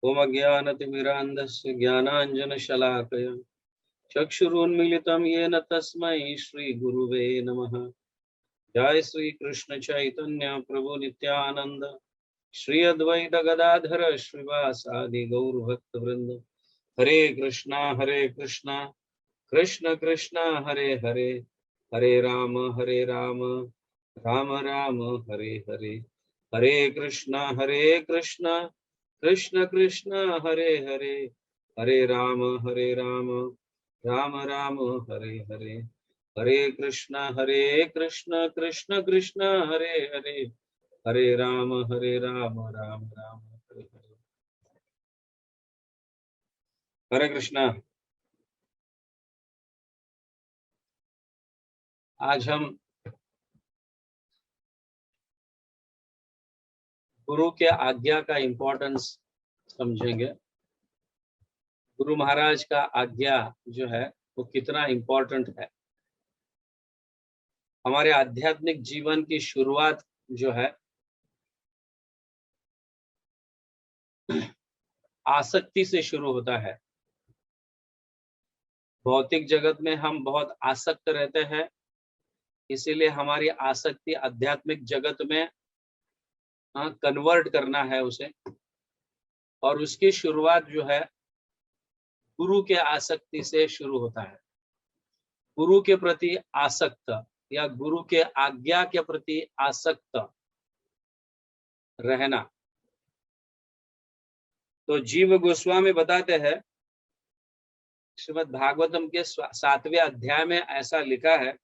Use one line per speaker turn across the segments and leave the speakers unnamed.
ओम अज्ञानतिमिरान्धस्य ज्ञानाञ्जनशलाकया चक्षुरुन्मीलितं येन तस्मै श्रीगुरुवे नमः। जय श्री कृष्ण चैतन्य प्रभु नित्यानंद श्री अद्वैत गदाधर श्रीवासादि गौर भक्त वृंद। हरे कृष्णा कृष्ण कृष्ण हरे हरे, हरे राम राम राम हरे हरे। हरे कृष्णा कृष्ण कृष्ण हरे हरे, हरे राम राम राम हरे हरे। हरे कृष्णा कृष्ण कृष्ण हरे हरे, हरे राम राम राम हरे हरे। हरे कृष्णा। आज हम गुरु के आज्ञा का इम्पोर्टेंस समझेंगे। गुरु महाराज का आज्ञा जो है वो कितना इम्पोर्टेंट है। हमारे आध्यात्मिक जीवन की शुरुआत जो है आसक्ति से शुरू होता है। भौतिक जगत में हम बहुत आसक्त रहते हैं, इसीलिए हमारी आसक्ति आध्यात्मिक जगत में कन्वर्ट करना है उसे। और उसकी शुरुआत जो है गुरु के आसक्ति से शुरू होता है। गुरु के प्रति आसक्त या गुरु के आज्ञा के प्रति आसक्त रहना। तो जीव गोस्वामी बताते हैं, श्रीमद् भागवतम के 7वें अध्याय में ऐसा लिखा है,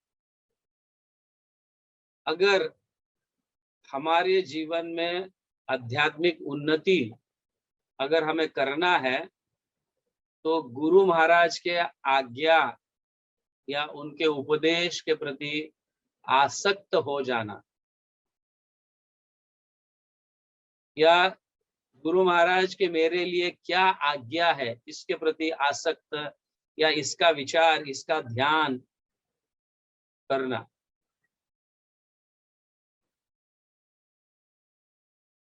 अगर हमारे जीवन में आध्यात्मिक उन्नति अगर हमें करना है तो गुरु महाराज के आज्ञा या उनके उपदेश के प्रति आसक्त हो जाना, या गुरु महाराज के मेरे लिए क्या आज्ञा है इसके प्रति आसक्त या इसका विचार, इसका ध्यान करना।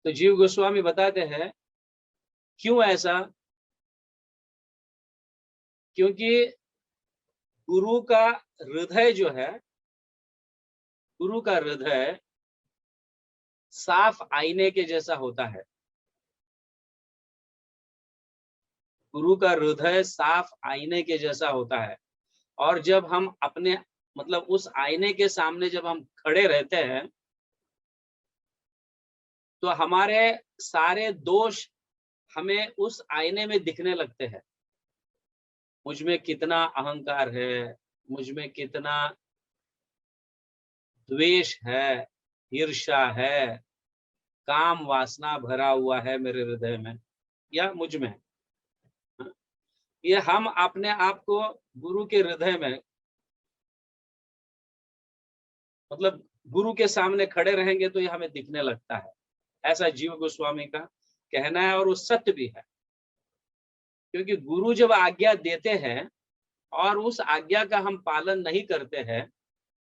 तो जीव गोस्वामी बताते हैं क्यों ऐसा, क्योंकि गुरु का हृदय जो है, गुरु का हृदय साफ आईने के जैसा होता है। गुरु का हृदय साफ आईने के जैसा होता है। और जब हम अपने मतलब उस आईने के सामने जब हम खड़े रहते हैं तो हमारे सारे दोष हमें उस आईने में दिखने लगते हैं। मुझ में कितना अहंकार है, मुझ में कितना द्वेष है, ईर्ष्या है, काम वासना भरा हुआ है मेरे हृदय में या मुझ में। ये हम अपने आप को गुरु के हृदय में मतलब गुरु के सामने खड़े रहेंगे तो ये हमें दिखने लगता है। ऐसा जीव गोस्वामी का कहना है और वो सत्य भी है। क्योंकि गुरु जब आज्ञा देते हैं और उस आज्ञा का हम पालन नहीं करते हैं,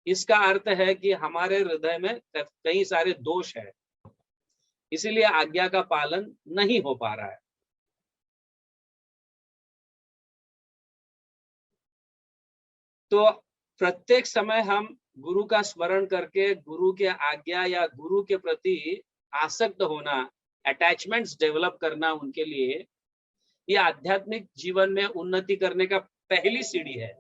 इसका अर्थ है कि हमारे हृदय में कई सारे दोष है, इसीलिए आज्ञा का पालन नहीं हो पा रहा है। तो प्रत्येक समय हम गुरु का स्मरण करके गुरु के आज्ञा या गुरु के प्रति आसक्त होना, अटैचमेंट्स डेवलप करना उनके लिए, ये आध्यात्मिक जीवन में उन्नति करने का पहली सीढ़ी है।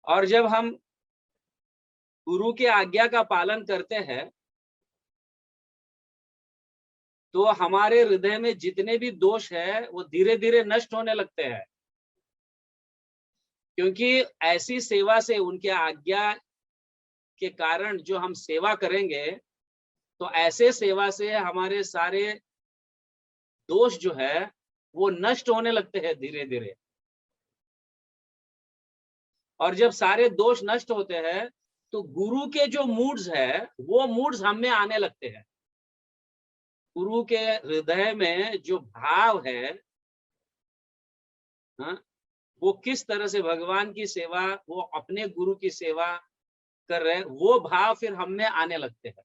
और जब हम गुरु के आज्ञा का पालन करते हैं तो हमारे हृदय में जितने भी दोष है वो धीरे धीरे नष्ट होने लगते हैं। क्योंकि ऐसी सेवा से, उनके आज्ञा के कारण जो हम सेवा करेंगे तो ऐसे सेवा से हमारे सारे दोष जो है वो नष्ट होने लगते हैं धीरे धीरे। और जब सारे दोष नष्ट होते हैं तो गुरु के जो मूड्स है वो मूड्स हम में आने लगते हैं। गुरु के हृदय में जो भाव है, वो किस तरह से भगवान की सेवा, वो अपने गुरु की सेवा कर रहे हैं, वो भाव फिर हम में आने लगते हैं।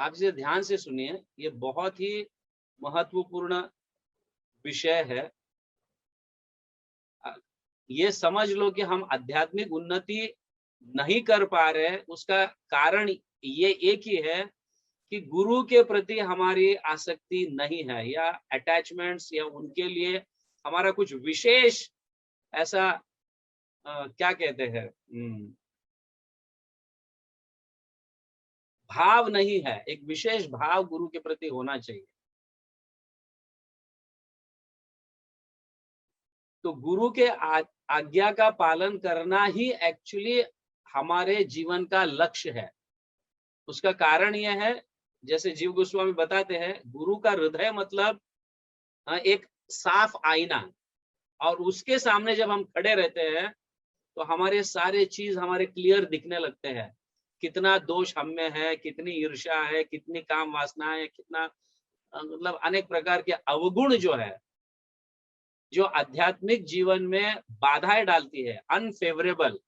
आप इसे ध्यान से सुनिए, ये बहुत ही महत्वपूर्ण विषय है। ये समझ लो कि हम आध्यात्मिक उन्नति नहीं कर पा रहे, उसका कारण ये एक ही है कि गुरु के प्रति हमारी आसक्ति नहीं है, या अटैचमेंट्स, या उनके लिए हमारा कुछ विशेष ऐसा क्या कहते हैं, भाव नहीं है। एक विशेष भाव गुरु के प्रति होना चाहिए। तो गुरु के आज्ञा का पालन करना ही एक्चुअली हमारे जीवन का लक्ष्य है। उसका कारण यह है, जैसे जीव गोस्वामी बताते हैं, गुरु का हृदय मतलब एक साफ आईना, और उसके सामने जब हम खड़े रहते हैं तो हमारे सारे चीज हमारे क्लियर दिखने लगते हैं। कितना दोष हम में है, कितनी ईर्ष्या है, कितनी काम वासना है, कितना मतलब अनेक प्रकार के अवगुण जो है, जो आध्यात्मिक जीवन में बाधाएं डालती है, अनफेवरेबल,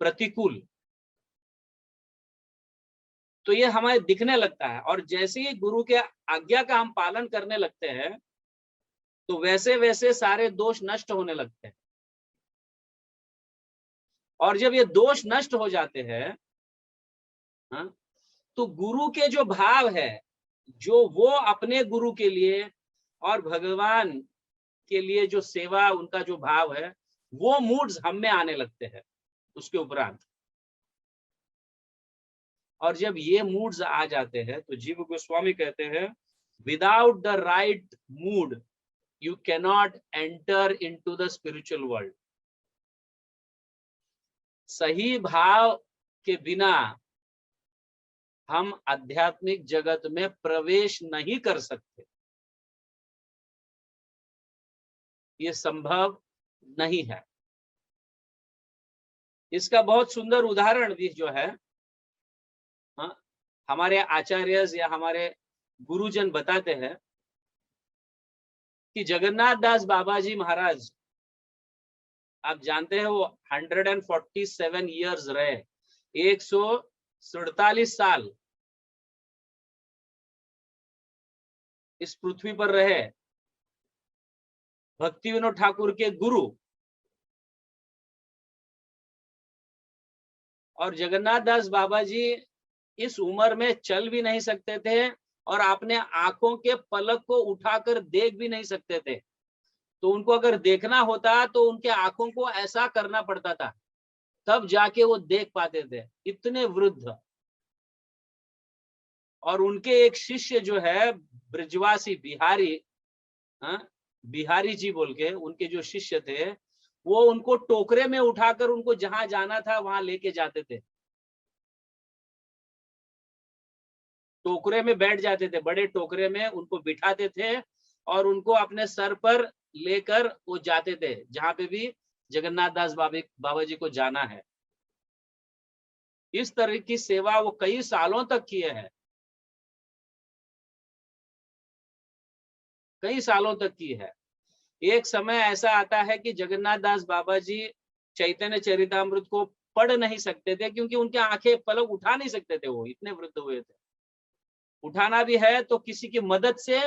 प्रतिकूल, तो ये हमें दिखने लगता है। और जैसे ही गुरु के आज्ञा का हम पालन करने लगते हैं तो वैसे वैसे सारे दोष नष्ट होने लगते हैं। और जब ये दोष नष्ट हो जाते हैं, तो गुरु के जो भाव है, जो वो अपने गुरु के लिए और भगवान के लिए जो सेवा, उनका जो भाव है, वो मूड्स हम में आने लगते हैं उसके उपरांत। और जब ये मूड्स आ जाते हैं तो जीव गोस्वामी कहते हैं, without the right mood you cannot enter into the spiritual world. सही भाव के बिना हम आध्यात्मिक जगत में प्रवेश नहीं कर सकते, ये संभव नहीं है। इसका बहुत सुंदर उदाहरण भी जो है, हमारे आचार्य या हमारे गुरुजन बताते हैं कि जगन्नाथ दास बाबा जी महाराज, आप जानते हैं, वो 147 ईयर्स रहे, 147 साल इस पृथ्वी पर रहे, भक्ति विनोद ठाकुर के गुरु। और जगन्नाथ दास बाबा जी इस उम्र में चल भी नहीं सकते थे और अपने आंखों के पलक को उठाकर देख भी नहीं सकते थे। तो उनको अगर देखना होता तो उनके आंखों को ऐसा करना पड़ता था, तब जाके वो देख पाते थे, इतने वृद्ध। और उनके एक शिष्य जो है ब्रजवासी बिहारी, बिहारी जी बोल के उनके जो शिष्य थे, वो उनको टोकरे में उठाकर उनको जहां जाना था वहां लेके जाते थे। टोकरे में बैठ जाते थे, बड़े टोकरे में उनको बिठाते थे और उनको अपने सर पर लेकर वो जाते थे जहां पे भी जगन्नाथ दास बाबा जी को जाना है। इस तरह की सेवा वो कई सालों तक किए हैं, कई सालों तक की है। एक समय ऐसा आता है कि जगन्नाथ दास बाबा जी चैतन्य चरितामृत को पढ़ नहीं सकते थे, क्योंकि उनके आंखें पलक उठा नहीं सकते थे, वो इतने वृद्ध हुए थे। उठाना भी है तो किसी की मदद से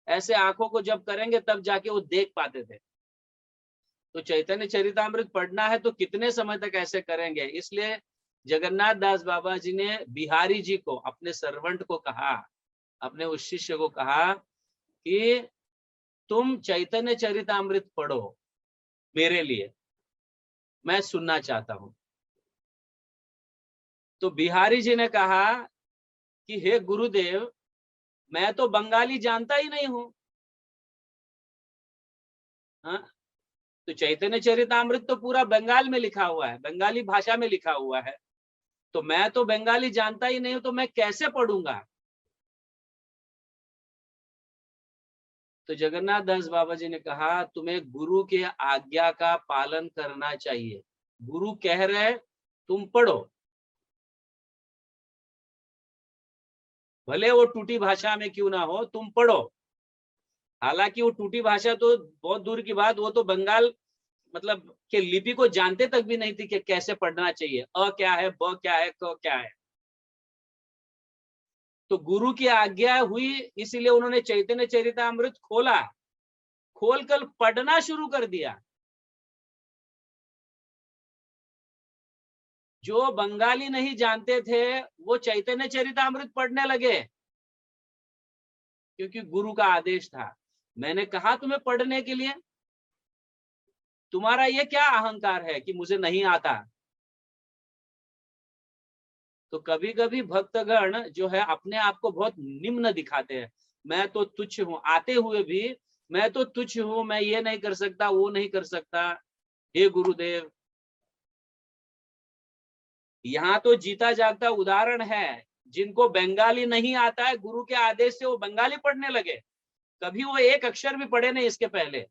ऐसे आंखों को जब करेंगे तब जाके वो देख पाते थे। तो चैतन्य चरितामृत पढ़ना है तो कितने समय तक ऐसे करेंगे। इसलिए जगन्नाथ दास बाबा जी ने बिहारी जी को, अपने सर्वेंट को कहा, अपने उस शिष्य को कहा कि तुम चैतन्य चरितामृत पढ़ो मेरे लिए, मैं सुनना चाहता हूं। तो बिहारी जी ने कहा कि हे गुरुदेव, मैं तो बंगाली जानता ही नहीं हूं। तो चैतन्य चरितामृत तो पूरा बंगाल में लिखा हुआ है, बंगाली भाषा में लिखा हुआ है, तो मैं तो बंगाली जानता ही नहीं हूं, तो मैं कैसे पढ़ूंगा। तो जगन्नाथ दास बाबा जी ने कहा, तुम्हें गुरु के आज्ञा का पालन करना चाहिए। गुरु कह रहे तुम पढ़ो, भले वो टूटी भाषा में क्यों ना हो, तुम पढ़ो। हालांकि वो टूटी भाषा तो बहुत दूर की बात, वो तो बंगाल मतलब के लिपि को जानते तक भी नहीं थी कि कैसे पढ़ना चाहिए, अ क्या है, ब क्या है, क क्या है। तो गुरु की आज्ञा हुई, इसीलिए उन्होंने चैतन्य चरितामृत खोला, खोलकर पढ़ना शुरू कर दिया। जो बंगाली नहीं जानते थे वो चैतन्य चरितामृत पढ़ने लगे, क्योंकि गुरु का आदेश था। मैंने कहा तुम्हें पढ़ने के लिए, तुम्हारा ये क्या अहंकार है कि मुझे नहीं आता। तो कभी कभी भक्तगण जो है अपने आप को बहुत निम्न दिखाते हैं। मैं तो तुच्छ हूं, आते हुए भी मैं तो तुच्छ हूं, मैं ये नहीं कर सकता, वो नहीं कर सकता। हे गुरुदेव, यहाँ तो जीता जागता उदाहरण है, जिनको बंगाली नहीं आता है, गुरु के आदेश से वो बंगाली पढ़ने लगे। कभी वो एक अक्षर भी पढ़े नहीं इसके पहले।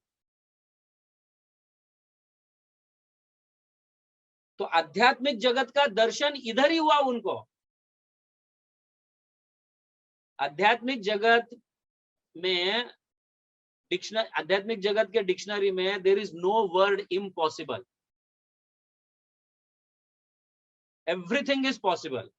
तो आध्यात्मिक जगत का दर्शन इधर ही हुआ उनको। आध्यात्मिक जगत में आध्यात्मिक जगत के डिक्शनरी में there is no word impossible, everything is possible.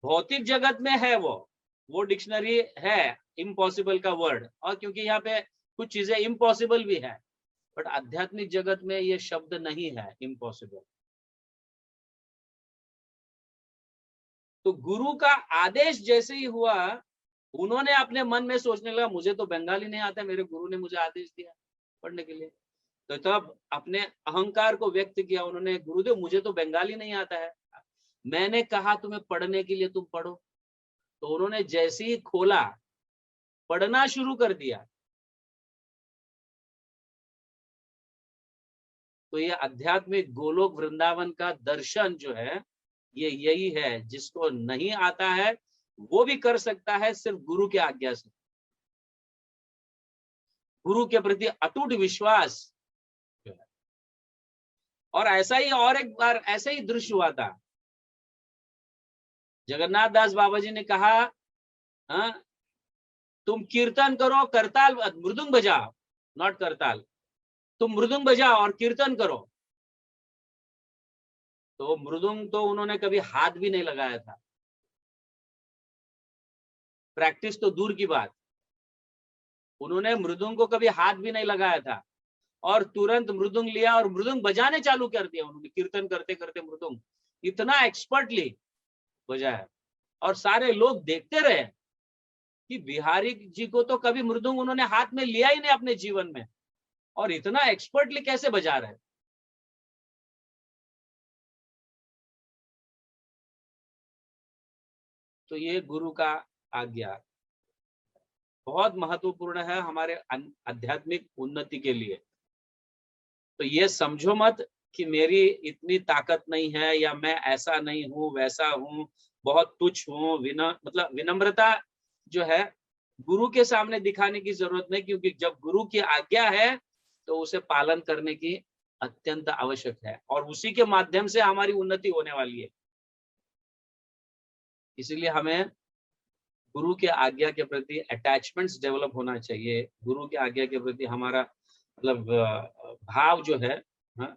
भौतिक जगत में है वो डिक्शनरी है इम्पॉसिबल का वर्ड, और क्योंकि यहाँ पे कुछ चीजें इम्पॉसिबल भी है, बट आध्यात्मिक जगत में ये शब्द नहीं है इम्पॉसिबल। तो गुरु का आदेश जैसे ही हुआ, उन्होंने अपने मन में सोचने लगा मुझे तो बंगाली नहीं आता, मेरे गुरु ने मुझे आदेश दिया पढ़ने के लिए। तो तब अपने अहंकार को व्यक्त किया उन्होंने, गुरुदेव मुझे तो बंगाली नहीं आता है, मैंने कहा तुम्हें पढ़ने के लिए, तुम पढ़ो। तो उन्होंने जैसे ही खोला, पढ़ना शुरू कर दिया। तो ये आध्यात्मिक गोलोक वृंदावन का दर्शन जो है, ये यही है। जिसको नहीं आता है वो भी कर सकता है, सिर्फ गुरु की आज्ञा से। गुरु के प्रति अटूट विश्वास जो है। और ऐसा ही और एक बार ऐसा ही दृश्य हुआ था। जगन्नाथ दास बाबा जी ने कहा, हाँ, तुम कीर्तन करो, करताल मृदुंग बजाओ, नॉट करताल, तुम मृदुंग बजाओ और कीर्तन करो। तो मृदुंग तो उन्होंने कभी हाथ भी नहीं लगाया था, प्रैक्टिस तो दूर की बात, उन्होंने मृदुंग को कभी हाथ भी नहीं लगाया था, और तुरंत मृदुंग लिया और मृदुंग बजाने चालू कर दिया उन्होंने। कीर्तन करते करते मृदुंग इतना एक्सपर्टली बजाया, और सारे लोग देखते रहे कि बिहारी जी को तो कभी मृदुंग उन्होंने हाथ में लिया ही नहीं अपने जीवन में, और इतना एक्सपर्टली कैसे बजा रहे। तो ये गुरु का आज्ञा बहुत महत्वपूर्ण है हमारे आध्यात्मिक उन्नति के लिए। तो ये समझो मत कि मेरी इतनी ताकत नहीं है, या मैं ऐसा नहीं हूं, वैसा हूं, बहुत तुच्छ हूं। मतलब विनम्रता जो है गुरु के सामने दिखाने की जरूरत नहीं, क्योंकि जब गुरु की आज्ञा है तो उसे पालन करने की अत्यंत आवश्यक है, और उसी के माध्यम से हमारी उन्नति होने वाली है। इसलिए हमें गुरु के आज्ञा के प्रति अटैचमेंट्स डेवलप होना चाहिए। गुरु की आज्ञा के प्रति हमारा मतलब भाव जो है, हाँ,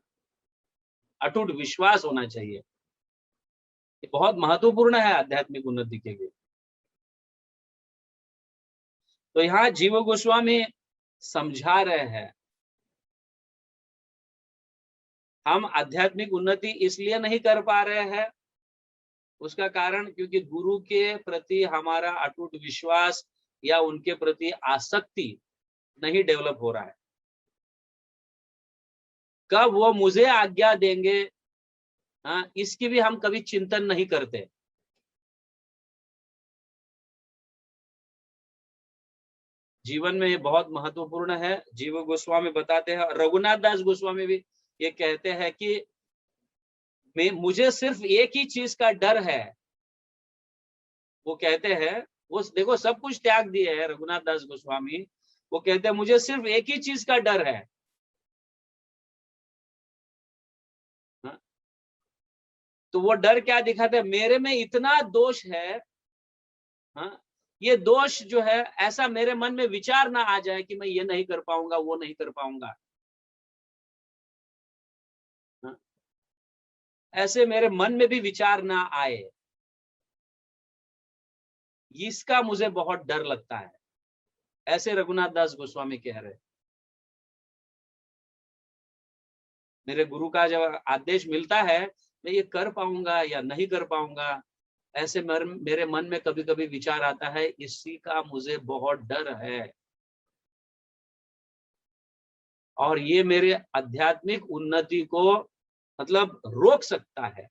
अटूट विश्वास होना चाहिए। ये बहुत महत्वपूर्ण है आध्यात्मिक उन्नति के लिए। तो यहाँ जीव गोस्वामी समझा रहे हैं, हम आध्यात्मिक उन्नति इसलिए नहीं कर पा रहे हैं, उसका कारण क्योंकि गुरु के प्रति हमारा अटूट विश्वास या उनके प्रति आसक्ति नहीं डेवलप हो रहा है। कब वो मुझे आज्ञा देंगे, हाँ, इसकी भी हम कभी चिंतन नहीं करते। जीवन में ये बहुत महत्वपूर्ण है। जीव गोस्वामी बताते हैं, रघुनाथ दास गोस्वामी भी ये कहते हैं कि मुझे सिर्फ एक ही चीज का डर है। वो कहते हैं, वो देखो सब कुछ त्याग दिए है रघुनाथ दास गोस्वामी, वो कहते हैं मुझे सिर्फ एक ही चीज का डर है। हाँ? तो वो डर क्या दिखाते हैं, मेरे में इतना दोष है, हाँ, ये दोष जो है ऐसा मेरे मन में विचार ना आ जाए कि मैं ये नहीं कर पाऊंगा, वो नहीं कर पाऊंगा। हाँ? ऐसे मेरे मन में भी विचार ना आए, इसका मुझे बहुत डर लगता है। ऐसे रघुनाथ दास गोस्वामी कह रहे हैं। मेरे गुरु का जब आदेश मिलता है, मैं ये कर पाऊंगा या नहीं कर पाऊंगा, ऐसे मेरे मन में कभी कभी विचार आता है, इसी का मुझे बहुत डर है और ये मेरे आध्यात्मिक उन्नति को मतलब रोक सकता है।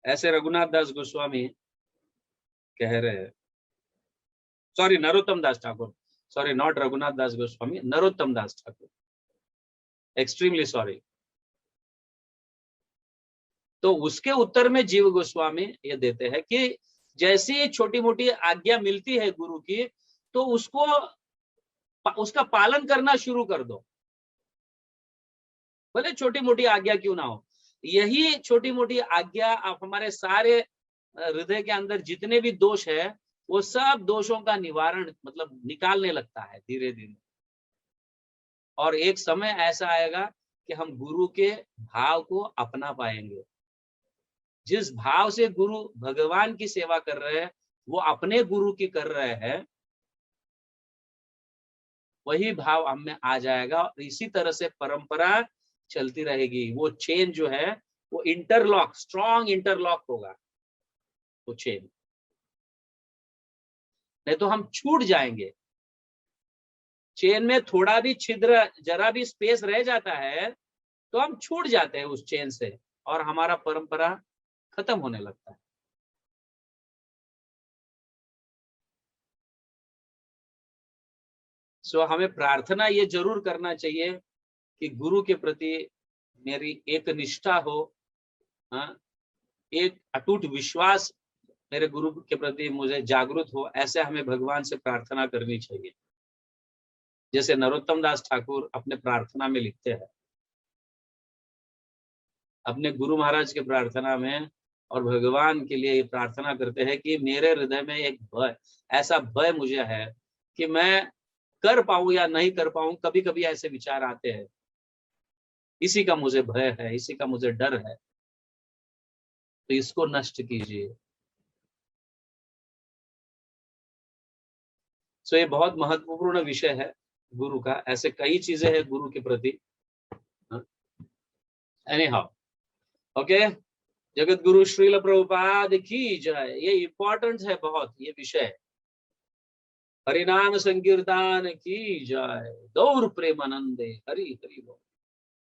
ऐसे रघुनाथ दास गोस्वामी कह रहे हैं। Sorry, Narottam Das Thakur, sorry not Raghunath Das Goswami, Narottam Das Thakur, extremely sorry. तो उसके उत्तर में जीव गोस्वामी ये देते हैं कि जैसी छोटी मोटी आज्ञा मिलती है गुरु की, तो उसका पालन करना शुरू कर दो, भले छोटी मोटी आज्ञा क्यों ना हो। यही छोटी मोटी आज्ञा आप हमारे सारे हृदय के अंदर जितने भी दोष है, वो सब दोषों का निवारण मतलब निकालने लगता है धीरे धीरे। और एक समय ऐसा आएगा कि हम गुरु के भाव को अपना पाएंगे। जिस भाव से गुरु भगवान की सेवा कर रहे हैं, वो अपने गुरु की कर रहे हैं, वही भाव हम में आ जाएगा और इसी तरह से परंपरा चलती रहेगी। वो चेन जो है वो इंटरलॉक, स्ट्रॉन्ग इंटरलॉक होगा वो चेन, नहीं तो हम छूट जाएंगे। चेन में थोड़ा भी छिद्र, जरा भी स्पेस रह जाता है तो हम छूट जाते हैं उस चेन से और हमारा परंपरा खत्म होने लगता है। सो हमें प्रार्थना ये जरूर करना चाहिए कि गुरु के प्रति मेरी एक निष्ठा हो, एक अटूट विश्वास मेरे गुरु के प्रति मुझे जागृत हो। ऐसे हमें भगवान से प्रार्थना करनी चाहिए। जैसे नरोत्तम दास ठाकुर अपने प्रार्थना में लिखते हैं, अपने गुरु महाराज के प्रार्थना में और भगवान के लिए ये प्रार्थना करते हैं कि मेरे हृदय में एक भय, ऐसा भय मुझे है कि मैं कर पाऊं या नहीं कर पाऊं, कभी कभी ऐसे विचार आते हैं, इसी का मुझे भय है, इसी का मुझे डर है, तो इसको नष्ट कीजिए। सो ये बहुत महत्वपूर्ण विषय है गुरु का। ऐसे कई चीजें हैं गुरु के प्रति। Any how, okay, Jagat Guru Srila Prabhupada की जय। ये इंपॉर्टेंट है बहुत ये विषय। हरिनाम संकीर्तन की जय। गौर प्रेमानंदे हरि हरि बोल।